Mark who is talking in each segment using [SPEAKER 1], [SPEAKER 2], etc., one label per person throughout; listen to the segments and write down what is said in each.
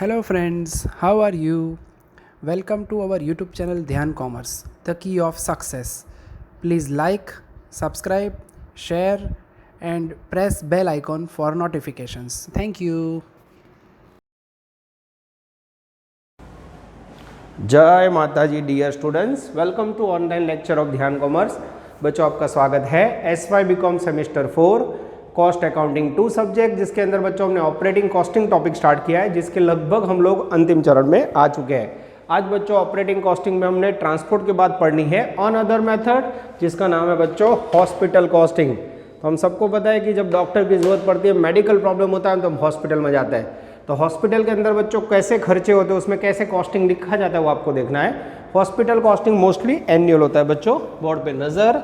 [SPEAKER 1] Hello friends, how are you? Welcome to our YouTube channel Dhyan Commerce, the key of success. Please like, subscribe, share and press bell icon for notifications. Thank you.
[SPEAKER 2] जय माता जी dear students, welcome to online lecture of Dhyan Commerce. बच्चों आपका स्वागत है SY BCom semester 4 cost accounting 2 subject, जिसके अंदर बच्चों हमने ऑपरेटिंग कॉस्टिंग टॉपिक स्टार्ट किया है, जिसके लगभग हम लोग अंतिम चरण में आ चुके हैं। आज बच्चों ऑपरेटिंग कॉस्टिंग में हमने ट्रांसपोर्ट के बाद पढ़नी है ऑन अदर मेथड, जिसका नाम है बच्चों हॉस्पिटल कॉस्टिंग। तो हम सबको पता है कि जब डॉक्टर की जरूरत पड़ती है, मेडिकल प्रॉब्लम होता है, तो हम हॉस्पिटल में जाते हैं। तो हॉस्पिटल के अंदर बच्चों कैसे खर्चे होते हैं, उसमें कैसे कॉस्टिंग लिखा जाता है, वो आपको देखना है। हॉस्पिटल कॉस्टिंग मोस्टली एनुअल होता है बच्चों। बोर्ड पे नजर,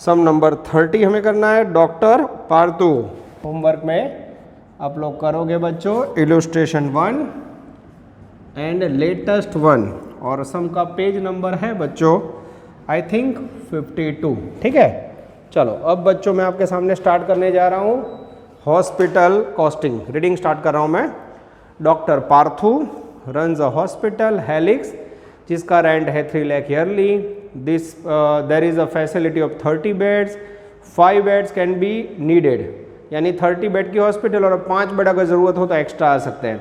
[SPEAKER 2] सम नंबर 30 हमें करना है। डॉक्टर पार्थू होमवर्क में आप लोग करोगे बच्चों इलस्ट्रेशन 1 एंड लेटेस्ट 1, और सम का पेज नंबर है बच्चों आई थिंक 52। ठीक है, चलो अब बच्चों मैं आपके सामने स्टार्ट करने जा रहा हूँ हॉस्पिटल कॉस्टिंग। रीडिंग स्टार्ट कर रहा हूँ मैं। Doctor Parthu runs a hospital Helix, जिसका रेंट है 3 lakh yearly. This there is a facility of 30 beds, 5 beds can be needed, यानी 30 बेड की हॉस्पिटल और 5 बेड अगर ज़रूरत हो तो एक्स्ट्रा आ सकते हैं।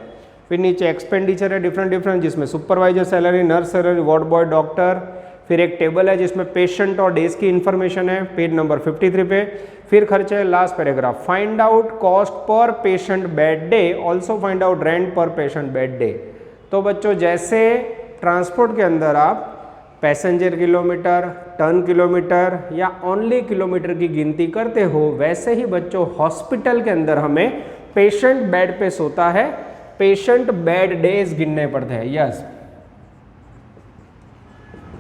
[SPEAKER 2] फिर नीचे एक्सपेंडिचर है डिफरेंट, जिसमें supervisor salary, nurse salary, ward boy, doctor. फिर एक टेबल है जिसमें पेशेंट और डेज की इन्फॉर्मेशन है, पेज नंबर 53 पे। फिर खर्चे है last paragraph, find out cost per patient bed day, also find out rent पर पेशेंट बेड डे। तो बच्चों जैसे ट्रांसपोर्ट के अंदर आप पैसेंजर किलोमीटर, टन किलोमीटर या ओनली किलोमीटर की गिनती करते हो, वैसे ही बच्चों हॉस्पिटल के अंदर हमें पेशेंट बेड पे सोता है, पेशेंट बेड डेज गिनने पड़ते हैं। Yes,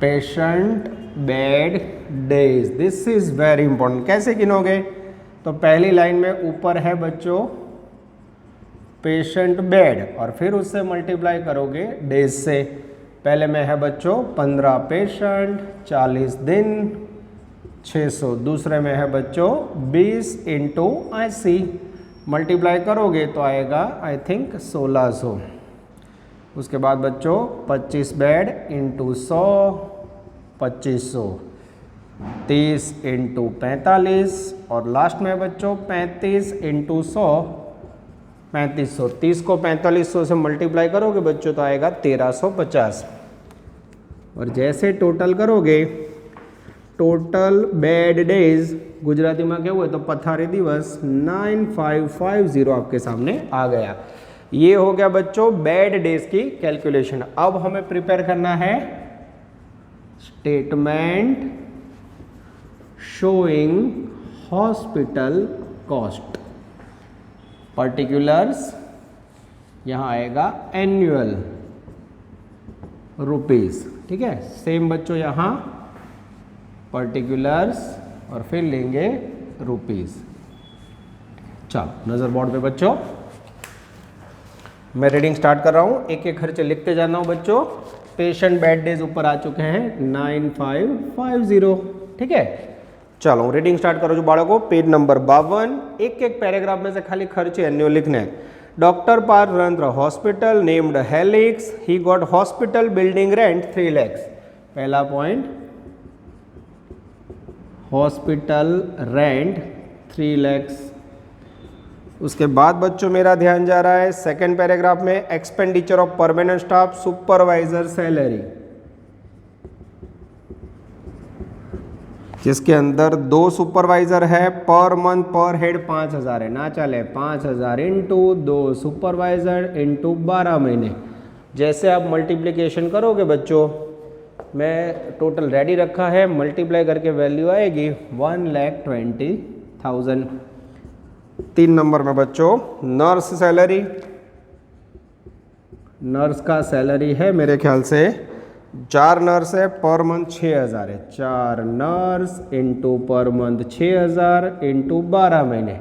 [SPEAKER 2] patient bed days, this is very important. कैसे गिनोगे? तो पहली लाइन में ऊपर है बच्चों पेशेंट बेड, और फिर उससे मल्टीप्लाई करोगे डेज से। पहले में है बच्चों 15 पेशेंट 40 दिन 600, दूसरे में है बच्चों 20 इंटू 80, मल्टीप्लाई करोगे तो आएगा आई थिंक 1600। उसके बाद बच्चों 25 बेड इंटू 100 2500, 30 इंटू 45, और लास्ट में बच्चों 35 इंटू 100 3500। 30 को 4500 से मल्टीप्लाई करोगे बच्चों तो आएगा 1350। और जैसे टोटल करोगे, टोटल बेड डेज गुजराती में क्या हुआ तो पथारी दिवस 9550 आपके सामने आ गया। ये हो गया बच्चों बेड डेज की कैलकुलेशन। अब हमें प्रिपेयर करना है statement showing hospital cost. Particulars यहां आएगा एनुअल रुपीस। ठीक है, सेम बच्चों यहां पर्टिकुलर्स और फिर लेंगे रुपीस। चलो नजर बोर्ड पे बच्चों, मैं रीडिंग स्टार्ट कर रहा हूँ, एक एक खर्चे लिखते जाना हूँ बच्चों। पेशेंट बेड डेज ऊपर आ चुके हैं 9550। ठीक है, चलो रीडिंग स्टार्ट करो जो बालकों। पेज नंबर 52, एक एक पैराग्राफ में से खाली खर्चे एनुअल लिखने हैं। Doctor Parth run hospital named Helix, he got hospital building rent 3 lakhs। पहला पॉइंट, हॉस्पिटल रेंट 3 lakhs। उसके बाद बच्चों मेरा ध्यान जा रहा है सेकंड पैराग्राफ में, expenditure of permanent staff, supervisor salary, जिसके अंदर 2 सुपरवाइजर है, पर मंथ पर हेड 5000 है, ना चले 5000 इंटू 2 सुपरवाइजर इंटू 12 महीने। जैसे आप मल्टीप्लिकेशन करोगे बच्चों, मैं टोटल रेडी रखा है, मल्टीप्लाई करके वैल्यू आएगी 1,20,000। 3 नंबर में बच्चों नर्स सैलरी, नर्स का सैलरी है मेरे ख्याल से 4 नर्स है, पर मंथ 6000 है, 4 nurse into per month 6000 into 12 महीने,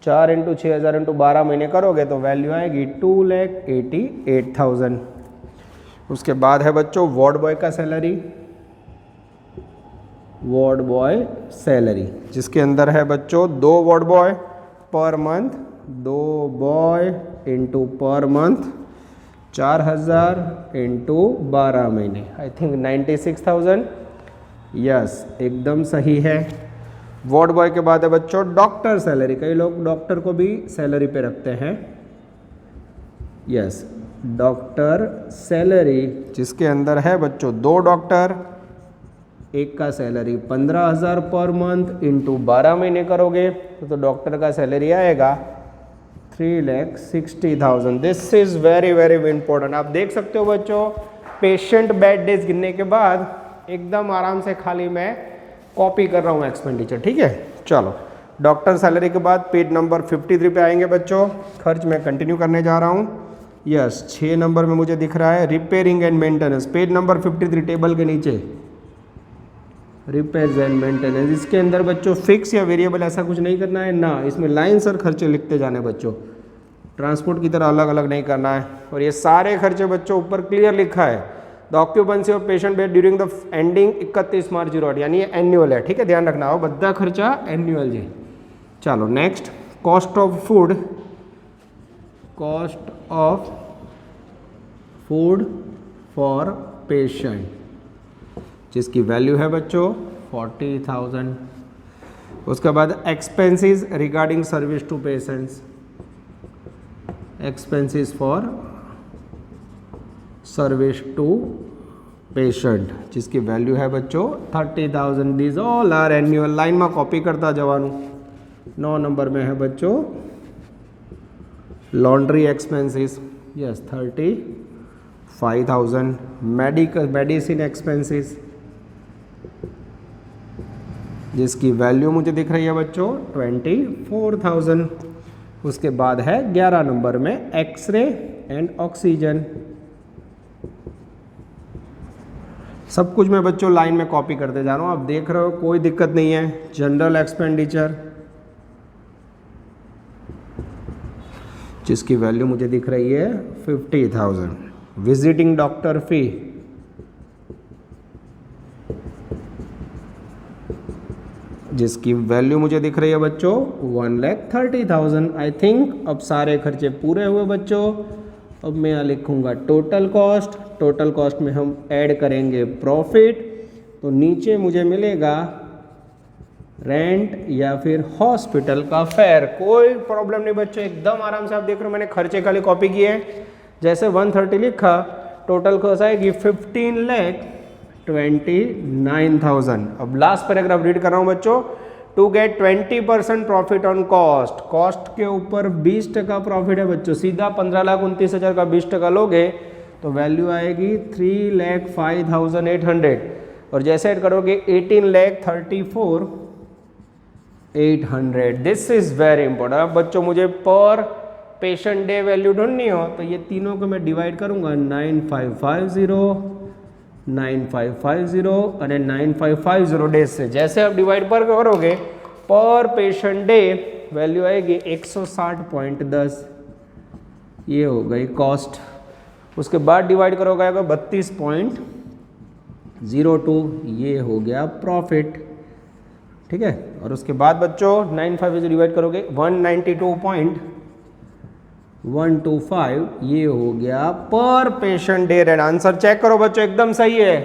[SPEAKER 2] 4 इंटू 6000 इंटू 12 महीने करोगे तो वैल्यू आएगी 2,88,000। उसके बाद है बच्चों वार्ड बॉय का सैलरी, वार्ड बॉय सैलरी, जिसके अंदर है बच्चों 2 ward boy per month, 2 boy into per month 4,000 into 12 महीने, आई थिंक 96,000। यस, एकदम सही है। वार्ड बॉय के बाद है बच्चों डॉक्टर सैलरी। कई लोग डॉक्टर को भी सैलरी पे रखते हैं। यस, डॉक्टर सैलरी जिसके अंदर है बच्चों 2 डॉक्टर, एक का सैलरी 15,000 पर मंथ इंटू 12 महीने करोगे तो डॉक्टर का सैलरी आएगा 3,60,000। This is very very important. आप देख सकते हो बच्चों, पेशेंट बेड डेज गिनने के बाद एकदम आराम से खाली मैं कॉपी कर रहा हूँ एक्सपेंडिचर, ठीक है। चलो, डॉक्टर सैलरी के बाद पेज नंबर 53 पे आएंगे बच्चों। खर्च मैं कंटिन्यू करने जा रहा हूँ। यस, 6 नंबर में मुझे दिख रहा है repairing and maintenance, page number 53 table के नीचे रिपेयर्स एंड मेंटेनेंस। इसके अंदर बच्चों फिक्स या वेरिएबल ऐसा कुछ नहीं करना है ना, इसमें लाइन सर खर्चे लिखते जाने बच्चों, ट्रांसपोर्ट की तरह अलग अलग नहीं करना है। और ये सारे खर्चे बच्चों ऊपर क्लियर लिखा है, the occupancy of patient bed during the ending 31 मार्च 08, यानी ये एनुअल है, ठीक है, ध्यान रखना हो बद्दा खर्चा एनुअल जी। चलो next, cost of food, cost of food for patient जिसकी वैल्यू है बच्चों 40,000। उसके बाद expenses regarding service to patients, expenses for service to patient जिसकी वैल्यू है बच्चों 30,000। These all are annual. Line में कॉपी करता जवानू। 9 नंबर में है बच्चों laundry expenses, yes 35,000। Medicine expenses जिसकी वैल्यू मुझे दिख रही है बच्चों 24,000। उसके बाद है 11 नंबर में एक्सरे एंड ऑक्सीजन। सब कुछ मैं बच्चों लाइन में कॉपी करते जा रहा हूँ, आप देख रहे हो, कोई दिक्कत नहीं है। जनरल एक्सपेंडिचर जिसकी वैल्यू मुझे दिख रही है 50,000। विजिटिंग डॉक्टर फी जिसकी वैल्यू मुझे दिख रही है बच्चों 1,30,000। आई थिंक अब सारे खर्चे पूरे हुए बच्चों। अब मैं यहाँ लिखूंगा टोटल कॉस्ट। टोटल कॉस्ट में हम ऐड करेंगे प्रॉफिट, तो नीचे मुझे मिलेगा रेंट या फिर हॉस्पिटल का फेयर। कोई प्रॉब्लम नहीं बच्चों, एकदम आराम से। आप देख रहे हो मैंने खर्चे खाली कॉपी किए, जैसे 130 लिखा, टोटल कॉस्ट आएगी 15,29,000। अब लास्ट पैराग्राफ रीड कर रहा हूँ बच्चों। To get 20% profit on cost, cost के ऊपर 20% प्रॉफिट है बच्चों। सीधा 15,29,000 का 20% लोगे तो वैल्यू आएगी 3,05,800। और जैसे ऐड करोगे 18,34,800। This is very important. अब बच्चों मुझे पर पेशेंट डे वैल्यू ढूंढनी हो तो ये तीनों को मैं डिवाइड करूंगा 9550, 9550 और 9550 डेज से। जैसे आप डिवाइड पर करोगे पर पेशेंट डे वैल्यू आएगी 160.10, ये हो गई कॉस्ट। उसके बाद डिवाइड करोगे 32.02, ये हो गया प्रॉफिट, ठीक है। और उसके बाद बच्चों 95 से डिवाइड करोगे 192.125, ये हो गया पर patient day rate. Answer check करो बच्चों, एकदम सही है।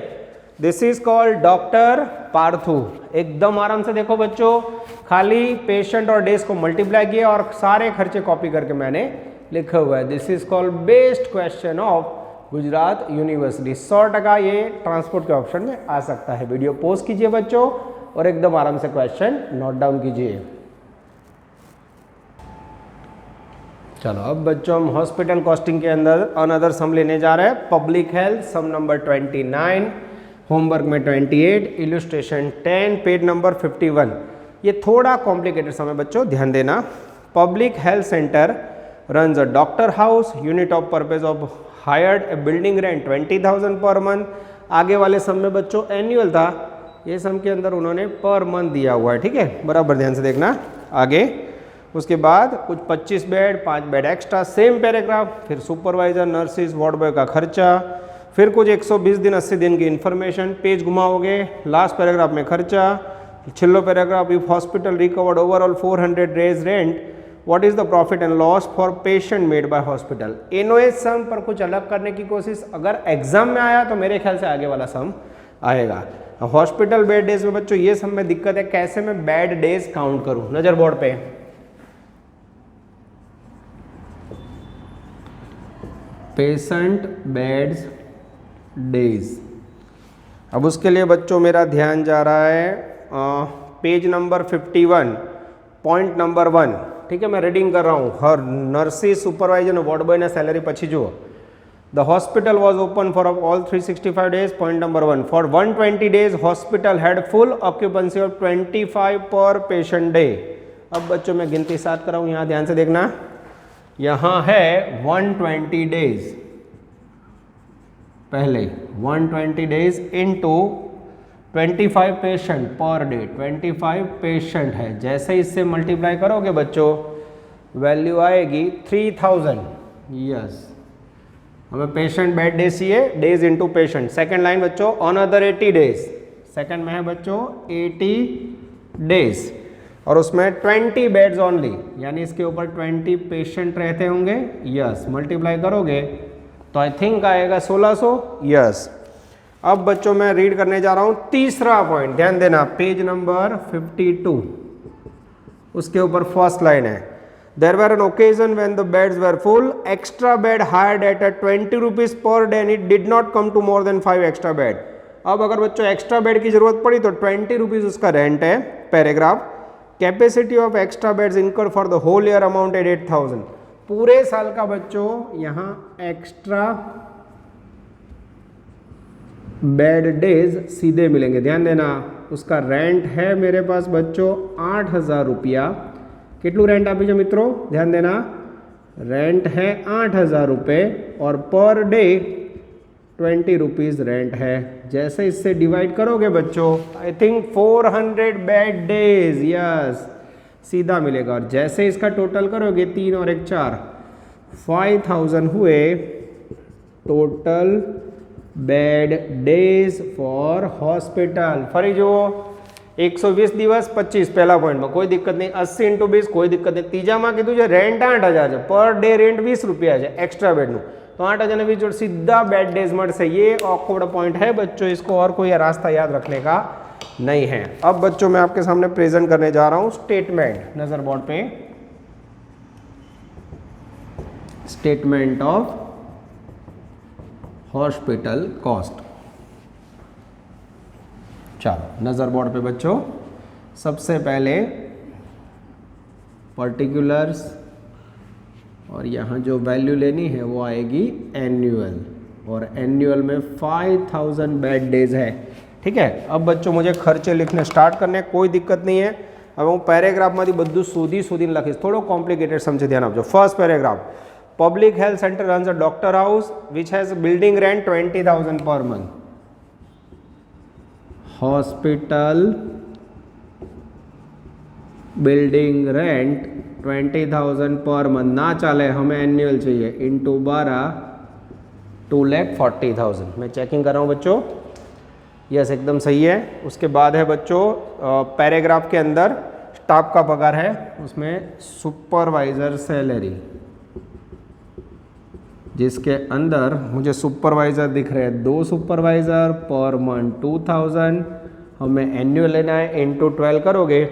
[SPEAKER 2] This is called doctor Parthu. एकदम आराम से देखो बच्चों, खाली पेशेंट और डेज को मल्टीप्लाई किया और सारे खर्चे कॉपी करके मैंने लिखा हुआ है। This is called best question of Gujarat university. 100% ये ट्रांसपोर्ट के ऑप्शन में आ सकता है। वीडियो पॉज कीजिए बच्चों और एकदम आराम से क्वेश्चन नोट डाउन कीजिए। चलो अब बच्चों हम हॉस्पिटल कॉस्टिंग के अंदर अनदर सम लेने जा रहे हैं। पब्लिक हेल्थ सम नंबर 29, होमवर्क में 28, इलस्ट्रेशन 10, पेज नंबर 51। ये थोड़ा कॉम्प्लिकेटेड सम है बच्चों, ध्यान देना। Public health centre runs a doctor house, unit of purpose of hired, a building rent 20,000 per month। आगे वाले सम में बच्चों एनुअल था, ये सम के अंदर उन्होंने पर मंथ दिया हुआ है, ठीक है, बराबर ध्यान से देखना आगे। उसके बाद कुछ 25 bed, 5 bed extra, same paragraph. फिर सुपरवाइजर, नर्सिस, वार्ड बॉय का खर्चा, फिर कुछ 120 दिन 80 दिन की इन्फॉर्मेशन। पेज घुमाओगे, लास्ट पैराग्राफ में खर्चा, छिल्लो paragraph, if hospital recovered overall 400 days rent what is the profit and loss for patient made by hospital. NOS sum पर कुछ अलग करने की कोशिश, अगर एग्जाम में आया तो मेरे ख्याल से आगे वाला सम आएगा। हॉस्पिटल बेड डेज में बच्चों ये सब में दिक्कत है, कैसे मैं बेड डेज काउंट करूं। नजर बोर्ड पे, पेशेंट बेड्स डेज। अब उसके लिए बच्चों मेरा ध्यान जा रहा है पेज नंबर 51 पॉइंट नंबर 1। ठीक है, मैं रीडिंग कर रहा हूँ। हर नर्सिस सुपरवाइजर वॉर्ड बॉय ने सैलरी पछी जुओ। The hospital was open for all 365 days. Point number 1, for 120 days hospital had full occupancy of 25 per patient day. अब बच्चों मैं गिनती साथ कर रहा हूँ, यहाँ ध्यान से देखना। यहाँ है 120 डेज, पहले 120 days into 25 patient per day. 25 patient है, जैसे इससे मल्टीप्लाई करोगे बच्चों वैल्यू आएगी 3000। यस, हमें पेशेंट बेड डेज चाहिए, days into patient. Second line बच्चों, ऑन अदर 80 डेज। सेकंड में है बच्चों 80 डेज और उसमें 20 बेड्स ओनली, यानी इसके ऊपर 20 पेशेंट रहते होंगे। यस, मल्टीप्लाई करोगे तो आई थिंक आएगा 1600। यस, अब बच्चों मैं रीड करने जा रहा हूं तीसरा पॉइंट, ध्यान देना, पेज नंबर 52, उसके ऊपर फर्स्ट लाइन है। There were an occasion when the beds were full, extra bed hired at 20 rupees per day and it did not come to more than 5 extra bed. अब अगर बच्चों extra bed की जरूरत पड़ी तो 20 रुपीज उसका rent है। Paragraph, capacity of extra beds incur for the whole year amounted 8000। पूरे साल का बच्चों यहाँ एक्स्ट्रा बेड डेज सीधे मिलेंगे, ध्यान देना। उसका रेंट है मेरे पास बच्चों 8000 रुपया। कितनू रेंट आप मित्रों, ध्यान देना, रेंट है 8000 रुपये और पर डे 20 रुपीज रेंट है। जैसे इससे डिवाइड करोगे बच्चों I think 400 bed days, yes, सीधा मिलेगा। और जैसे इसका टोटल करोगे 3 और 1 4, 5000 हुए total bed days for hospital. फरी जो 120 दिवस 25 पहला पॉइंट में कोई दिक्कत नहीं, 80 इंटू 20 कोई दिक्कत नहीं। तीजा में कीधु है रेंट 8000 है, पर डे रेंट 20 रुपया है एक्स्ट्रा बेडનું, तो 8000 ने 20 जोड़ सीधा बेड डेज મળશે। ये ऑकवर्ड पॉइंट है बच्चों, इसको और कोई रास्ता याद रखने का नहीं है। अब बच्चों मैं आपके सामने प्रेजेंट करने जा रहा हूं स्टेटमेंट। नजर बोर्ड पे, स्टेटमेंट ऑफ हॉस्पिटल कॉस्ट। चलो नजर बोर्ड पे बच्चों, सबसे पहले पर्टिकुलर्स और यहाँ जो वैल्यू लेनी है वो आएगी एनुअल, और एनुअल में 5000 बेड डेज है। ठीक है, अब बच्चों मुझे खर्चे लिखने स्टार्ट करने, कोई दिक्कत नहीं है। अब हूँ पैरेग्राफ में बधु शोधी लखीश, थोड़ो कॉम्प्लिकेटेड समझे, ध्यान आपजो। First paragraph, public health centre runs a doctor house which has building rent 20,000 per month. Hospital building rent 20,000 per month, ना चाले, हमें एनुअल चाहिए, इंटू 12 2,40,000। मैं चेकिंग कर रहा हूँ बच्चों, यस एकदम सही है। उसके बाद है बच्चों पैराग्राफ के अंदर स्टाफ का पगार है, उसमें सुपरवाइजर सैलरी, जिसके अंदर मुझे सुपरवाइज़र दिख रहे हैं 2 सुपरवाइज़र पर मंथ 2000। हमें एनुअल लेना है, इंटू 12 करोगे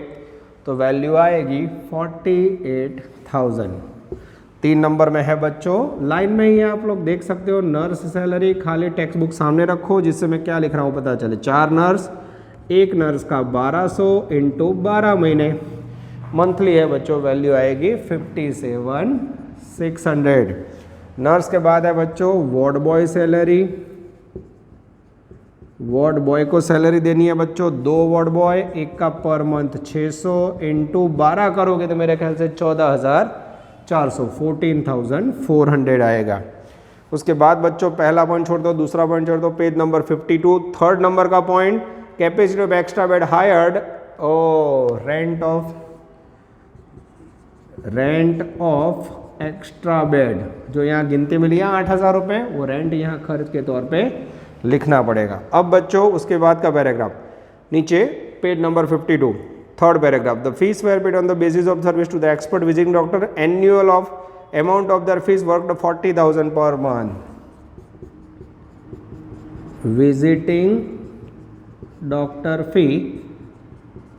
[SPEAKER 2] तो वैल्यू आएगी 48,000। 3 नंबर में है बच्चों, लाइन में ही आप लोग देख सकते हो नर्स सैलरी। खाली टेक्स्ट बुक सामने रखो जिससे मैं क्या लिख रहा हूँ पता चले। 4 नर्स, 1 नर्स का 1200 इंटू 12 महीने, मंथली है बच्चों, वैल्यू आएगी 57,600। नर्स के बाद है बच्चों ward boy salary. Ward boy को सैलरी देनी है बच्चों 2 वार्ड बॉय, एक का पर मंथ 600 इंटू 12 करोगे तो मेरे ख्याल से 14,400, 14,400 आएगा। उसके बाद बच्चों पहला पॉइंट छोड़ दो, दूसरा पॉइंट छोड़ दो, पेज नंबर 52 थर्ड नंबर का point, capacity of extra bed hired, rent of extra bed, जो यहाँ गिनती मिली है 8,000 रुपये, वो रेंट यहाँ खर्च के तौर पे लिखना पड़ेगा। अब बच्चों उसके बाद का पैराग्राफ नीचे page number 52, third paragraph, the fees were paid on the basis of service to the expert visiting doctor, annual of amount of their fees worked 40,000 per month. Visiting doctor fee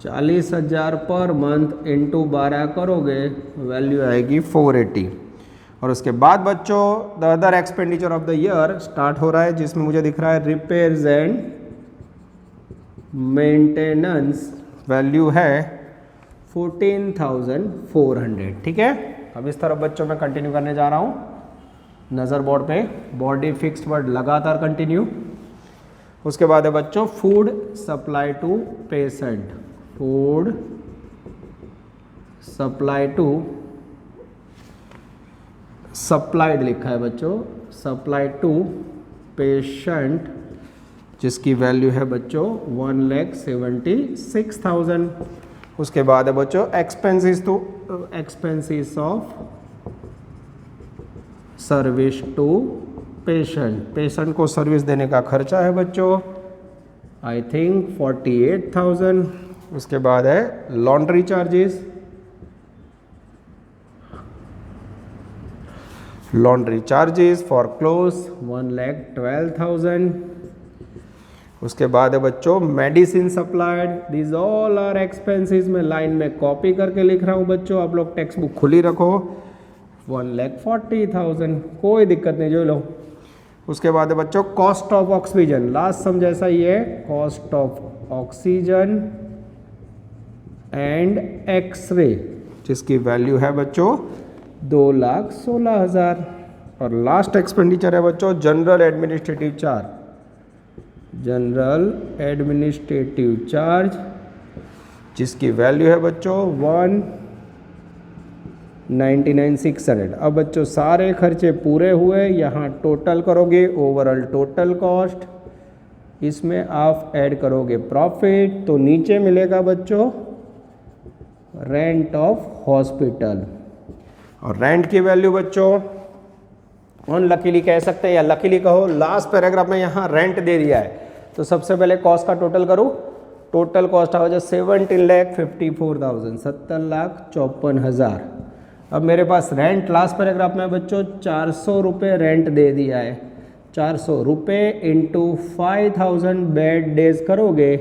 [SPEAKER 2] 40,000 per month into 12 करोगे, value आएगी 480. और उसके बाद बच्चों the other expenditure of the year start हो रहा है, जिसमें मुझे दिख रहा है रिपेयर्स एंड मेंटेनेंस, वैल्यू है 14,400. ठीक है, अब इस तरफ बच्चों मैं कंटिन्यू करने जा रहा हूँ. नज़र बोर्ड पे, बॉडी फिक्स्ड वर्ड लगातार कंटिन्यू. उसके बाद है बच्चों food supply to patient, food supply to, supplied लिखा है बच्चों, सप्लाई टू पेशेंट, जिसकी वैल्यू है बच्चों 1,76,000. उसके बाद है बच्चों expenses to, expenses of service to patient, patient को सर्विस देने का खर्चा है बच्चों आई थिंक 48,000. उसके बाद है laundry charges, laundry charges for clothes 1,12,000. उसके बाद है बच्चों medicine supplied, this all are expenses. मैं लाइन में कॉपी करके लिख रहा हूँ बच्चों, आप लोग टेक्स्ट बुक खुली रखो. 1,40,000, कोई दिक्कत नहीं, जो लो. उसके बाद है बच्चों cost of oxygen, last sum जैसा ही है, cost of oxygen and x-ray, जिसकी वैल्यू है बच्चों 2,16,000. और लास्ट एक्सपेंडिचर है बच्चों general administrative charge, general administrative charge, जिसकी वैल्यू है बच्चों 1,99,600. अब बच्चों सारे खर्चे पूरे हुए, यहाँ टोटल करोगे, ओवरऑल टोटल कॉस्ट, इसमें आप ऐड करोगे प्रॉफिट, तो नीचे मिलेगा बच्चों रेंट ऑफ हॉस्पिटल. और रेंट की वैल्यू बच्चों अनलकीली कह सकते हैं या लकीली कहो, लास्ट पैराग्राफ में यहाँ रेंट दे दिया है. तो सबसे पहले कॉस्ट का टोटल करूँ, टोटल कॉस्ट आ जाए 17,54,000, 17,54,000. अब मेरे पास रेंट लास्ट पैराग्राफ में बच्चों 400 रुपये रेंट दे दिया है. 400 रुपये इंटू 5,000 बेड डेज करोगे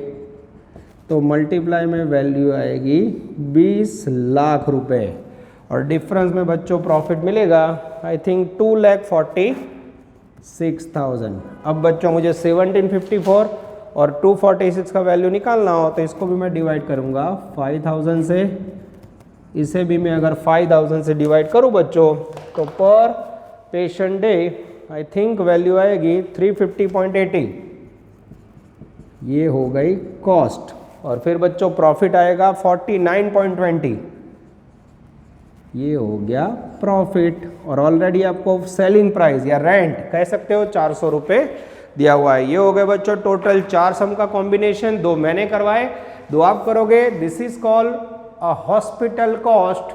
[SPEAKER 2] तो मल्टीप्लाई में वैल्यू आएगी 20 लाख रुपए. और डिफरेंस में बच्चों प्रॉफिट मिलेगा आई थिंक 2,46,000. अब बच्चों मुझे 1754 और 246 का वैल्यू निकालना हो तो इसको भी मैं डिवाइड करूंगा 5,000 से. इसे भी मैं अगर 5,000 से डिवाइड करूं बच्चों तो पर patient day I think value आएगी 350.80. ये हो गई कॉस्ट. और फिर बच्चों प्रॉफिट आएगा 49.20. ये हो गया प्रॉफिट. और ऑलरेडी आपको सेलिंग प्राइस या रेंट कह सकते हो 400 रुपये दिया हुआ है. ये हो गए बच्चों टोटल 4 सम का कॉम्बिनेशन. 2 मैंने करवाए, 2 आप करोगे. This is called a hospital cost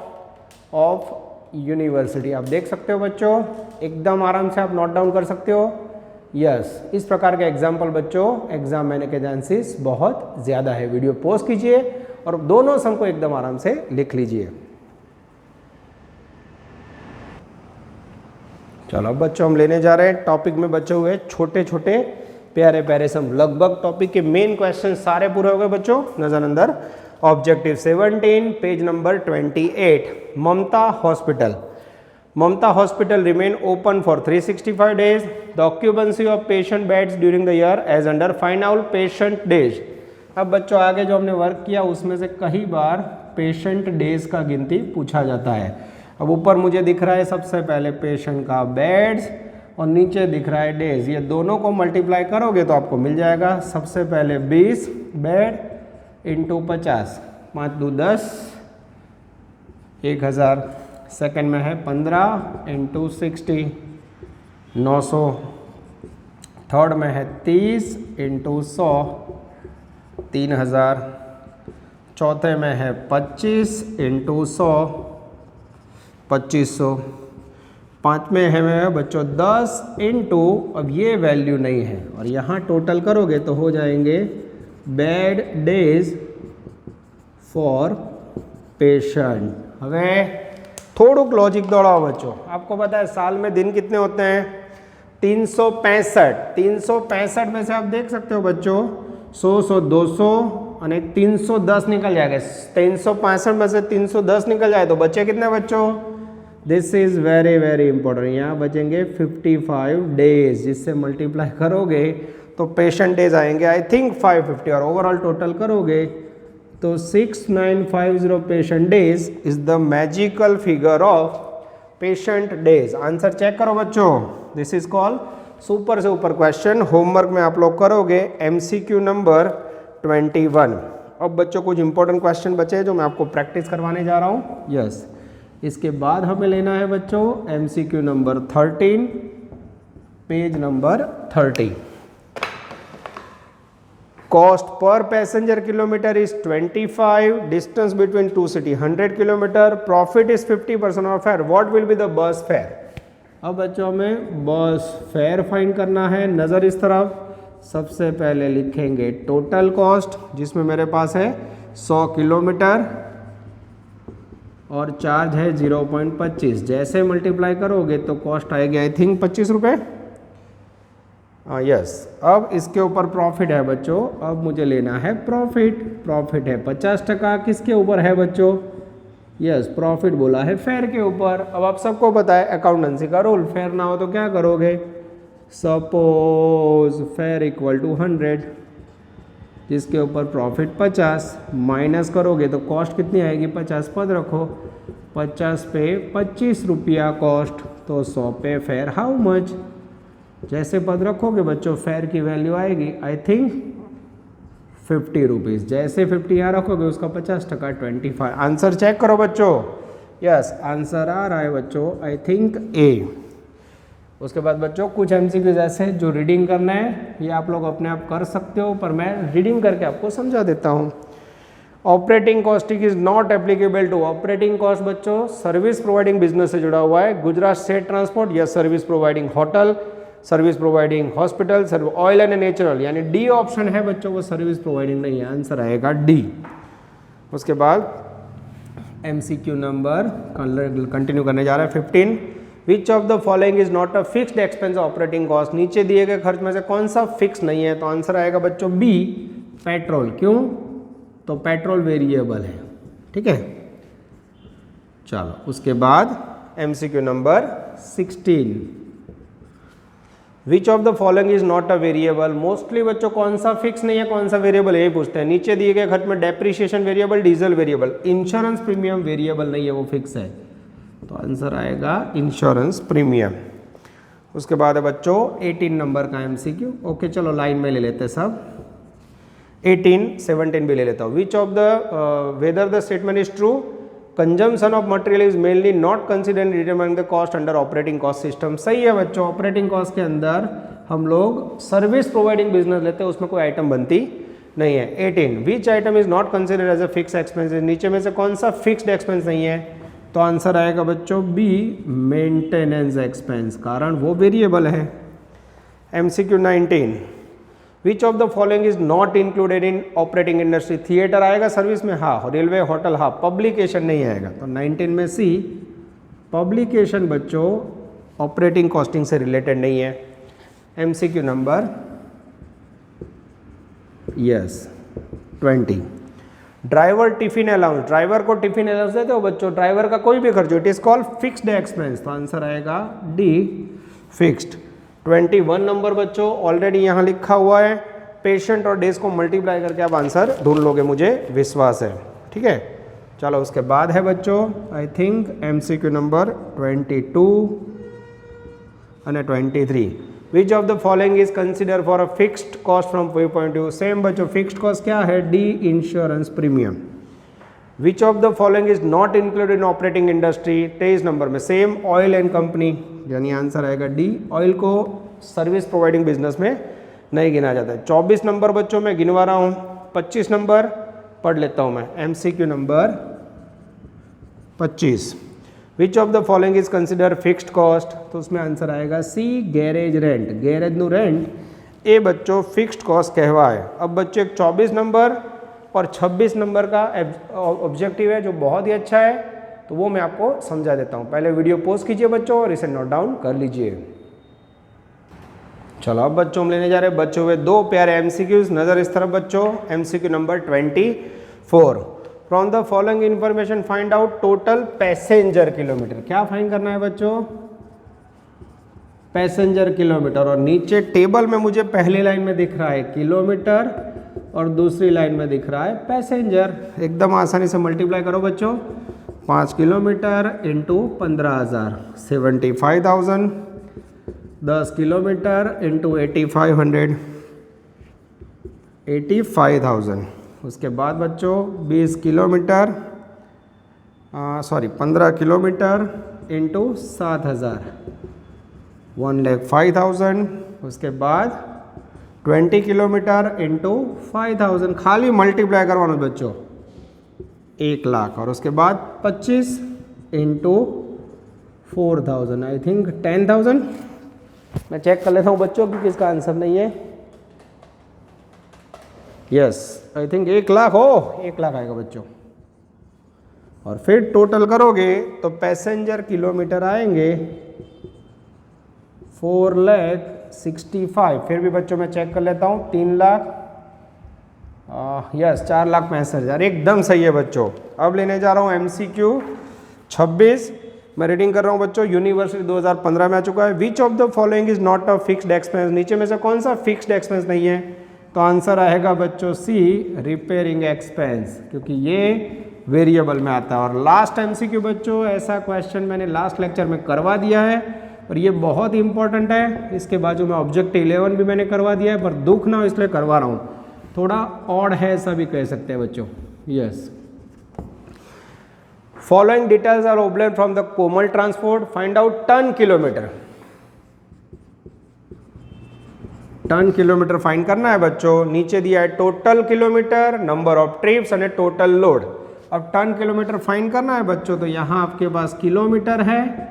[SPEAKER 2] of university. आप देख सकते हो बच्चों, एकदम आराम से आप नोट डाउन कर सकते हो. यस, इस प्रकार के एग्जाम्पल बच्चों एग्जाम में आने के चांसेस बहुत ज़्यादा है. वीडियो पॉज कीजिए और दोनों सम को एकदम आराम से लिख लीजिए. चलो अब बच्चों हम लेने जा रहे हैं टॉपिक में बचे हुए छोटे छोटे प्यारे प्यारे सम. लगभग टॉपिक के मेन क्वेश्चन सारे पूरे हो गए बच्चों. नजर अंदर objective 17 page number 28. Mamata hospital. Mamta Hospital remain open for 365 days. The occupancy of patient beds during the year as under find out patient days. अब बच्चों आगे जो हमने वर्क किया उसमें से कई बार पेशेंट डेज का गिनती पूछा जाता है. अब ऊपर मुझे दिख रहा है सबसे पहले पेशेंट का बेड्स और नीचे दिख रहा है डेज. ये दोनों को मल्टीप्लाई करोगे तो आपको मिल जाएगा. सबसे पहले 20 बेड इंटू 50, 5 दूँ 10, 1,000. सेकेंड में है 15 इंटू 60, 900. थर्ड में है 30 इंटू 100, 3,000. चौथे में है 25 इंटू 100, 2,500. पाँचवें है बच्चों 10 इंटू, अब ये वैल्यू नहीं है और यहाँ टोटल करोगे तो हो जाएंगे बेड डेज ફોર पेशेंट। હવે થોડુંક लॉजिक દોડાવો बच्चों। आपको पता है साल में दिन कितने होते हैं? 365। 365 में से आप देख सकते हो बच्चों 100, 200 और 310 निकल जाएगा। 365 में से 310 निकल जाए तो बचे कितने बच्चों? This is very very important. यहाँ बचेंगे 55 डेज, जिससे मल्टीप्लाई करोगे तो पेशेंट डेज आएंगे आई थिंक 550 और ओवरऑल टोटल करोगे तो 6950 patient days is the magical figure of patient days. Answer check करो बच्चों। दिस इज कॉल्ड सुपर से ऊपर क्वेश्चन। होमवर्क में आप लोग करोगे MCQ नंबर 21। अब बच्चों कुछ इंपॉर्टेंट क्वेश्चन बचे हैं जो मैं आपको प्रैक्टिस करवाने जा रहा हूँ। यस, इसके बाद हमें लेना है बच्चों MCQ number 13, page number 30। Cost per passenger kilometer is 25. Distance between two city 100 kilometer. Profit is 50% of fare. What will be the bus fare? अब बच्चों हमें बस फेयर फाइंड करना है। नज़र इस तरफ। सबसे पहले लिखेंगे टोटल कॉस्ट, जिसमें मेरे पास है 100 किलोमीटर और चार्ज है 0.25। जैसे मल्टीप्लाई करोगे तो कॉस्ट आएगी आई थिंक 25 रुपये। यस। अब इसके ऊपर प्रॉफिट है बच्चों। अब मुझे लेना है प्रॉफिट। प्रॉफिट है 50%। किसके ऊपर है बच्चों? यस, प्रॉफिट बोला है फेयर के ऊपर। अब आप सबको पता है अकाउंटेंसी का रूल, फेयर ना हो तो क्या करोगे? सपोज फेयर इक्वल टू 100, जिसके ऊपर प्रॉफिट 50, माइनस करोगे तो कॉस्ट कितनी आएगी? 50 पद रखो। 50 पे 25 रुपया कॉस्ट, तो 100 पे फेयर हाउ मच? जैसे पद रखोगे बच्चों फेयर की वैल्यू आएगी आई थिंक 50 रुपीज़। जैसे 50 यहाँ रखोगे उसका 50%, 25। आंसर चेक करो बच्चों। यस, आंसर आ रहा है बच्चों आई थिंक A। उसके बाद बच्चों कुछ MCQs ऐसे जो रीडिंग करना है, ये आप लोग अपने आप कर सकते हो, पर मैं रीडिंग करके आपको समझा देता हूँ। Operating costing is not applicable to. Operating cost बच्चों सर्विस प्रोवाइडिंग बिजनेस से जुड़ा हुआ है। गुजरात स्टेट ट्रांसपोर्ट या service providing hotel, service providing hospital, oil and natural, यानी D ऑप्शन है बच्चों, वो सर्विस प्रोवाइडिंग नहीं है। आंसर आएगा D। उसके बाद MCQ नंबर कंटिन्यू करने जा रहा है 15। Which of the following is not a fixed expense operating cost. नीचे दिए गए खर्च में से कौन सा फिक्स नहीं है? तो आंसर आएगा बच्चों B, पेट्रोल। क्यों? तो पेट्रोल वेरिएबल है। ठीक है, चलो उसके बाद MCQ number 16। Which of the following is not a variable. Mostly बच्चों कौन सा फिक्स नहीं है, कौन सा वेरिएबल, यही पूछते हैं। नीचे दिए गए खर्च में depreciation variable, diesel variable, insurance premium variable नहीं है, वो फिक्स है। तो आंसर आएगा इंश्योरेंस प्रीमियम। उसके बाद है बच्चों 18 नंबर का MCQ। ओके चलो लाइन में ले लेते हैं सब। 18, 17 भी ले लेता हूँ। Which of the whether the statement is true. Consumption of material is mainly not consider in determining the cost under operating cost system. सही है बच्चों, ऑपरेटिंग कॉस्ट के अंदर हम लोग सर्विस प्रोवाइडिंग बिजनेस लेते हैं, उसमें कोई आइटम बनती नहीं है। 18, which item is not consider as a fix expense. नीचे में से कौन सा फिक्स्ड एक्सपेंस नहीं है? तो आंसर आएगा बच्चों B, मेंटेनेंस एक्सपेंस, कारण वो वेरिएबल है। MCQ 19, which of the following is not included in operating industry. Theatre आएगा सर्विस में, हाँ। रेलवे, होटल, हाँ। पब्लिकेशन नहीं आएगा। तो 19 में C, पब्लिकेशन बच्चों ऑपरेटिंग कॉस्टिंग से रिलेटेड नहीं है। MCQ number 20। Driver tiffin allowance. Driver को टिफिन अलाउंस देते हो बच्चों, ड्राइवर का कोई भी खर्च, it is called fixed expense. तो आंसर आएगा D, फिक्स्ड। 21 नंबर बच्चों ऑलरेडी यहाँ लिखा हुआ है। पेशेंट और डेज को मल्टीप्लाई करके आप आंसर ढूंढ लोगे, मुझे विश्वास है। ठीक है, चलो उसके बाद है बच्चों आई थिंक MCQ नंबर 22 અને 23। Which of the following is consider for a fixed cost from view point of view. Same बच्चों, फिक्स्ड कॉस्ट क्या है? D, insurance premium. Which of the following is not included in operating industry. 23 number में same, oil and company, यानी answer आएगा D। Oil को service providing business में नहीं गिना जाता है। 24 नंबर बच्चों मैं गिनवा रहा हूँ। 25 नंबर पढ़ लेता हूँ मैं। MCQ number 25, which of the following is consider fixed cost. तो उसमें आंसर आएगा C, गैरेज रेंट। गैरेज નું રેન્ટ એ बच्चों फिक्स्ड कॉस्ट कहवाए। अब बच्चों एक 24 नंबर और 26 नंबर का ऑब्जेक्टिव है जो बहुत ही अच्छा है, तो वो मैं आपको समझा देता हूँ। पहले वीडियो पॉज कीजिए बच्चों और इसे नोट डाउन कर लीजिए। चलो अब बच्चों हम लेने जा रहे हैं बच्चों हुए 2 प्यारे एमसीक्यूज। नज़र इस तरफ बच्चों, MCQ number 24। From the following information find out total passenger kilometre. क्या फाइंड करना है बच्चों? Passenger kilometre. और नीचे टेबल में मुझे पहली लाइन में दिख रहा है किलोमीटर और दूसरी लाइन में दिख रहा है पैसेंजर। एकदम आसानी से मल्टीप्लाई करो बच्चों। 5 किलोमीटर इंटू 15,000 75,000, 10 किलोमीटर इंटू 8500 85,000। उसके बाद बच्चों 20 किलोमीटर 15 किलोमीटर इंटू 7,000 1,05,000। उसके बाद 20 किलोमीटर इंटू 5,000। खाली मल्टीप्लाई करवाना बच्चों 1 लाख। और उसके बाद 25 इंटू 4,000, आई थिंक 10,000। मैं चेक कर लेता हूँ बच्चों कि किसका आंसर नहीं है। यस, आई थिंक 1 लाख हो, 1 लाख आएगा बच्चों। और फिर टोटल करोगे तो पैसेंजर किलोमीटर आएंगे 4,65,000। फिर भी बच्चों मैं चेक कर लेता हूँ 3 लाख, यस 4,65,000। एकदम सही है बच्चों। अब लेने जा रहा हूँ एमसीक्यू 26। मैं रीडिंग कर रहा हूँ बच्चों, यूनिवर्सिटी 2015 में आ चुका है। Which of the following is not a fixed expense. नीचे में से कौन सा फिक्स्ड एक्सपेंस नहीं है? तो आंसर आएगा बच्चों सी, रिपेयरिंग एक्सपेंस, क्योंकि ये वेरिएबल में आता है। और लास्ट एमसीक्यू बच्चों, ऐसा क्वेश्चन मैंने लास्ट लेक्चर में करवा दिया है और ये बहुत इंपॉर्टेंट है। इसके बाजू में ऑब्जेक्टिव 11 भी मैंने करवा दिया है, पर दुख ना हो इसलिए करवा रहा हूँ। थोड़ा ऑड है ऐसा भी कह सकते हैं बच्चों। Yes, following details are obtained from the Komal transport. Find out ton kilometre. Ton kilometre find करना है बच्चों। नीचे दिया है total kilometre, number of trips और टोटल लोड। अब टन किलोमीटर फाइंड करना है बच्चों, तो यहाँ आपके पास किलोमीटर है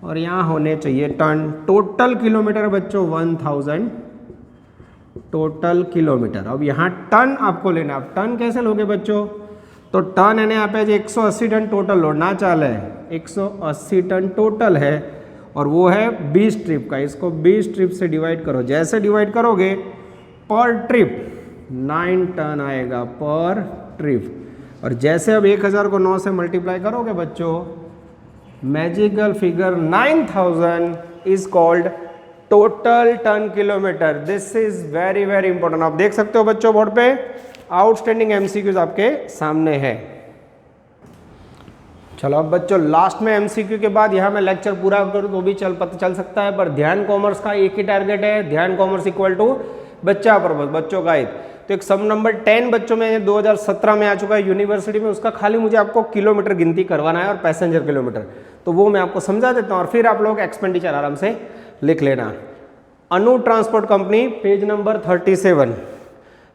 [SPEAKER 2] और यहाँ होने चाहिए टन। टोटल किलोमीटर बच्चों 1000 टोटल किलोमीटर। अब यहाँ टन आपको लेना। अब टन कैसे लोगे बच्चों? तो टन है ना, यहाँ पे 180 टन टोटल लोड ना चाल है, 180 टन टोटल है और वो है 20 ट्रिप का। इसको 20 ट्रिप से डिवाइड करो। जैसे डिवाइड करोगे पर ट्रिप 9 टन आएगा पर ट्रिप। और जैसे अब 1000 को 9 से मल्टीप्लाई करोगे बच्चों, magical figure 9000 is called total ton kilometre. This is very very important. आप देख सकते हो बच्चों बोर्ड पे आउटस्टैंडिंग एमसीक्यूज आपके सामने है। चलो अब बच्चों लास्ट में एमसीक्यू के बाद यहाँ मैं लेक्चर पूरा करूँ तो भी पता चल सकता है, पर ध्यान कॉमर्स का एक ही टारगेट है, ध्यान कॉमर्स इक्वल टू बच्चा पर्पस, बच्चों का हित। तो एक सम नंबर 10 बच्चों में 2017 में आ चुका है यूनिवर्सिटी में। उसका खाली मुझे आपको किलोमीटर गिनती करवाना है और पैसेंजर किलोमीटर, तो वो मैं आपको समझा देता हूँ और फिर आप लोग एक्सपेंडिचर आराम से लिख लेना। Anu transport company page number 37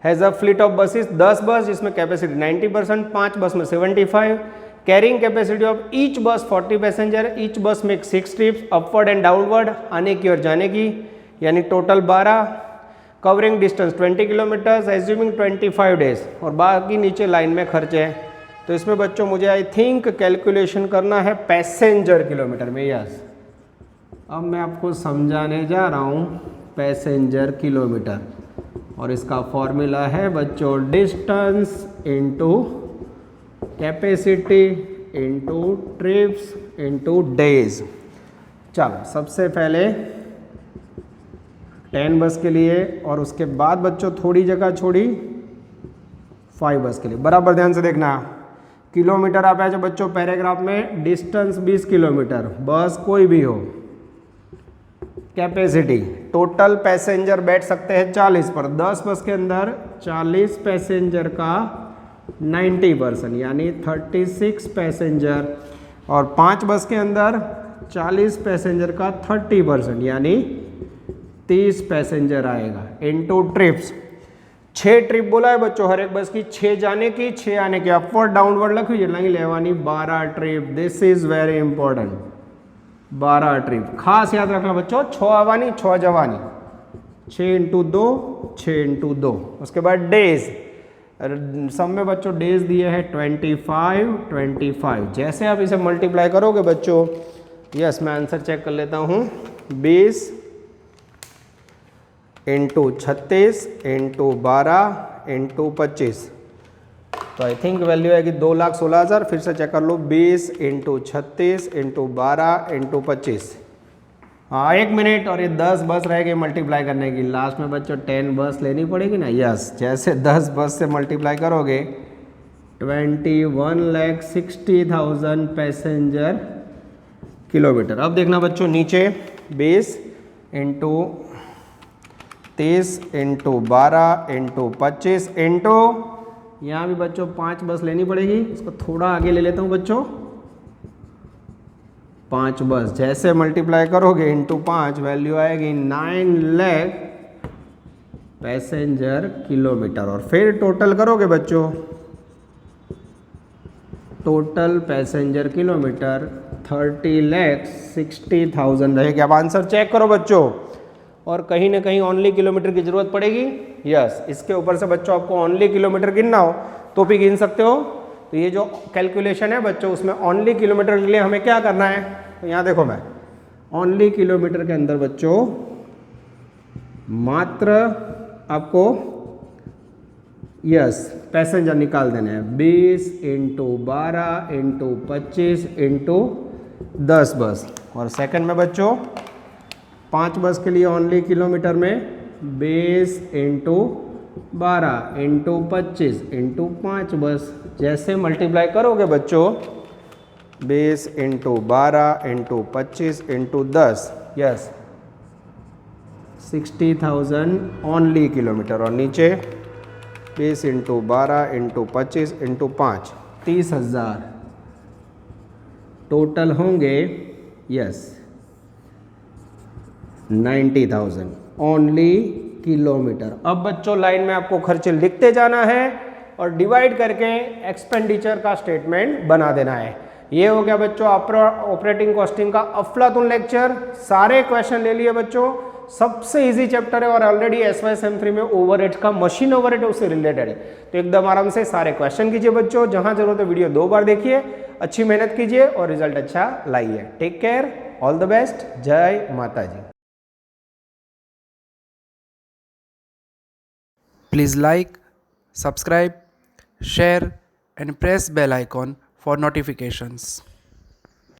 [SPEAKER 2] has a fleet of buses, 10 bus जिसमें कैपेसिटी 90%, 5 बस में 75, कैरिंग कैपेसिटी ऑफ ईच बस 40 पैसेंजर, ईच बस में 6 ट्रिप्स अपवर्ड एंड डाउनवर्ड, आने की और जाने की, यानी total 12, covering distance 20 kilometres, assuming 25 days, और बाकी नीचे लाइन में खर्चे हैं। तो इसमें बच्चों मुझे आई थिंक कैलकुलेशन करना है पैसेंजर किलोमीटर में। यस, अब मैं आपको समझाने जा रहा हूँ पैसेंजर किलोमीटर, और इसका फॉर्मूला है बच्चों distance into capacity into trips into days. चलो सबसे पहले 10 बस के लिए, और उसके बाद बच्चों थोड़ी जगह छोड़ी 5 बस के लिए। बराबर ध्यान से देखना, किलोमीटर आप है जो बच्चों पैराग्राफ में, डिस्टेंस 20 किलोमीटर, बस कोई भी हो, कैपेसिटी टोटल पैसेंजर बैठ सकते हैं 40 पर, 10 बस के अंदर 40 पैसेंजर का 90% यानी 36 पैसेंजर, और 5 बस के अंदर 40 पैसेंजर का 30% यानी 30 पैसेंजर आएगा इनटू ट्रिप्स। 6 ट्रिप बोला है बच्चों हर एक बस की, 6 जाने की 6 आने की, अपवर्ड डाउनवर्ड लखी नहीं लेवानी 12 trip. This is very important, 12 trip खास याद रखना बच्चों, 6 आवानी 6 जवानी, 6 इंटू 2 6 इंटू 2। उसके बाद डेज, सम में बच्चों डेज दिए हैं 25। जैसे आप इसे मल्टीप्लाई करोगे बच्चों, यस मैं आंसर चेक कर लेता हूँ, 20 इंटू 36 इंटू 12 इंटू 25, तो आई थिंक वैल्यू आएगी 2,16,000। फिर से चेक कर लो, 20 इंटू 36 इंटू 12 इंटू 25। हाँ 1 मिनट, और ये 10 बस रह गई मल्टीप्लाई करने की। लास्ट में बच्चों 10 बस लेनी पड़ेगी ना, यस। जैसे 10 बस से मल्टीप्लाई करोगे 21,60,000 पैसेंजर किलोमीटर। अब देखना बच्चों नीचे, 20 इंटू 30 इंटू 12 इंटू 25 इंटू, यहाँ भी बच्चों 5 बस लेनी पड़ेगी। इसको थोड़ा आगे ले लेता हूँ बच्चों, 5 बस। जैसे मल्टीप्लाई करोगे इंटू 5, वैल्यू आएगी 9 लाख पैसेंजर किलोमीटर। और फिर टोटल करोगे बच्चों, टोटल पैसेंजर किलोमीटर 30,60,000 रहेगी। अब आंसर चेक करो बच्चों, और कहीं ना कहीं ओनली किलोमीटर की जरूरत पड़ेगी, यस। इसके ऊपर से बच्चों आपको ओनली किलोमीटर गिनना हो तो भी गिन सकते हो। तो ये जो कैलकुलेशन है बच्चों, उसमें ओनली किलोमीटर के लिए हमें क्या करना है, तो यहाँ देखो मैं ओनली किलोमीटर के अंदर बच्चों मात्र आपको यस पैसेंजर निकाल देने हैं। 20 इंटू 12 इंटू 25 इंटू 10 बस। और सेकंड में बच्चों 5 बस के लिए ओनली किलोमीटर में 20 इंटू 12 इंटू 25 इंटू 5 बस। जैसे मल्टीप्लाई करोगे बच्चों 20 into 12 into 25 into 10, yes 60,000 only kilometre. और नीचे 20 इंटू 12 इंटू 25 इंटू 5, 30,000 टोटल होंगे, यस 90,000 ओनली किलोमीटर। अब बच्चों लाइन में आपको खर्चे लिखते जाना है और डिवाइड करके एक्सपेंडिचर का स्टेटमेंट बना देना है। ये हो गया बच्चों ऑपरेटिंग कॉस्टिंग का अफलातून लेक्चर। सारे क्वेश्चन ले लिए बच्चों, सबसे इजी चैप्टर है और ऑलरेडी SY Sem3 में ओवरहेड का मशीन ओवरहेड उससे रिलेटेड है। तो एकदम आराम से सारे क्वेश्चन कीजिए बच्चों, जहां जरूरत है वीडियो 2 बार देखिए, अच्छी मेहनत कीजिए और रिजल्ट अच्छा लाइए। Take care, all the best, जय माता जी।
[SPEAKER 1] Please like, subscribe, share and press bell icon for notifications.